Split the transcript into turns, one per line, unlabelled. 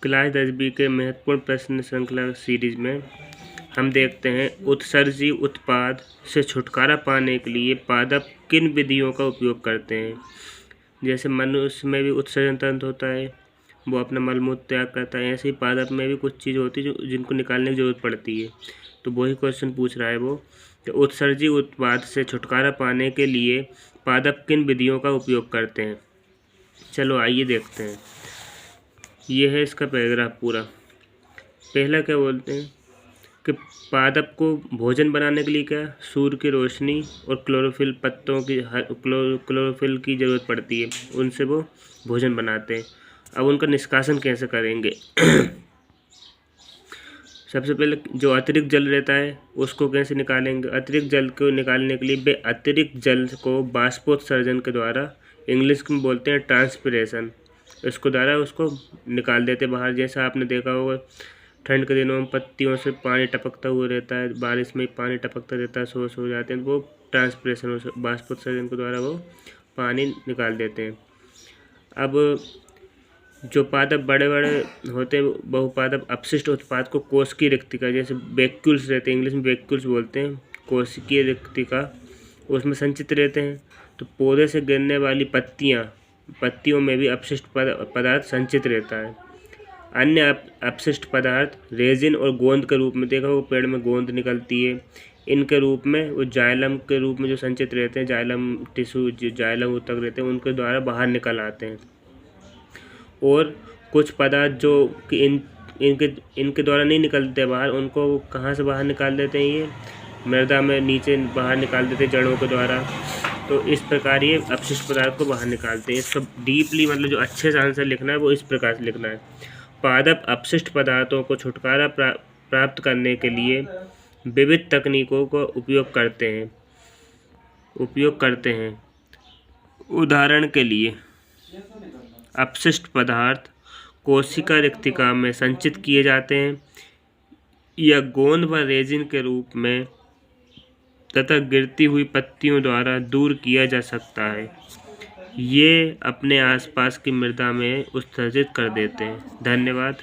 Class 10वीं के महत्वपूर्ण प्रश्न श्रृंखला सीरीज में हम देखते हैं उत्सर्जी उत्पाद से छुटकारा पाने के लिए पादप किन विधियों का उपयोग करते हैं। जैसे मनुष्य में भी उत्सर्जन तंत्र होता है, वो अपना मलमूत्र त्याग करता है, ऐसे ही पादप में भी कुछ चीज़ होती है जो जिनको निकालने की ज़रूरत पड़ती है। तो वही क्वेश्चन पूछ रहा है वो कि उत्सर्जी उत्पाद से छुटकारा पाने के लिए पादप किन विधियों का उपयोग करते हैं। चलो आइए देखते हैं। ये है इसका पैराग्राफ पूरा। पहला क्या बोलते हैं कि पादप को भोजन बनाने के लिए क्या सूर्य की रोशनी और क्लोरोफिल पत्तों की क्लोरोफिल की ज़रूरत पड़ती है, उनसे वो भोजन बनाते हैं। अब उनका निष्कासन कैसे करेंगे। सबसे पहले जो अतिरिक्त जल रहता है उसको कैसे निकालेंगे। अतिरिक्त जल को निकालने के लिए वे अतिरिक्त जल को बाष्पोत्सर्जन के द्वारा, इंग्लिश में बोलते हैं ट्रांसपिरेशन, इसको द्वारा उसको निकाल देते बाहर। जैसा आपने देखा होगा ठंड के दिनों में पत्तियों से पानी टपकता हुआ रहता है, बारिश में पानी टपकता रहता है, सोच हो जाते हैं, वो ट्रांसपिरेशन बाष्पोत्सर्जन के द्वारा वो पानी निकाल देते हैं। अब जो पादप बड़े बड़े होते हैं बहुपादप अपशिष्ट उत्पाद को कोशिकीय रिक्तिका, जैसे वैक्यूल्स रहते हैं, इंग्लिश में वैक्यूल्स बोलते हैं, कोशिकीय रिक्तिका, उसमें संचित रहते हैं। तो पौधे से गिरने वाली पत्तियों में भी अपशिष्ट पदार्थ संचित रहता है। अन्य अपशिष्ट पदार्थ रेजिन और गोंद के रूप में, देखा वो पेड़ में गोंद निकलती है, इनके रूप में वो जाइलम के रूप में जो संचित रहते हैं, जाइलम टिश्यू जो जाइलम ऊतक रहते हैं उनके द्वारा बाहर निकल आते हैं। और कुछ पदार्थ जो कि इनके द्वारा नहीं निकलते बाहर, उनको कहाँ से बाहर निकाल देते हैं, ये मृदा में नीचे बाहर निकाल देते हैं जड़ों के द्वारा। तो इस प्रकार ये अपशिष्ट पदार्थ को बाहर निकालते हैं। इसको डीपली मतलब जो अच्छे से आंसर लिखना है वो इस प्रकार से लिखना है। पादप अपशिष्ट पदार्थों को छुटकारा प्राप्त करने के लिए विविध तकनीकों का उपयोग करते हैं। उदाहरण के लिए अपशिष्ट पदार्थ कोशिका रिक्तिका में संचित किए जाते हैं या गोंद व रेजिन के रूप में तथा गिरती हुई पत्तियों द्वारा दूर किया जा सकता है। ये अपने आसपास की मृदा में उत्सर्जित कर देते हैं। धन्यवाद।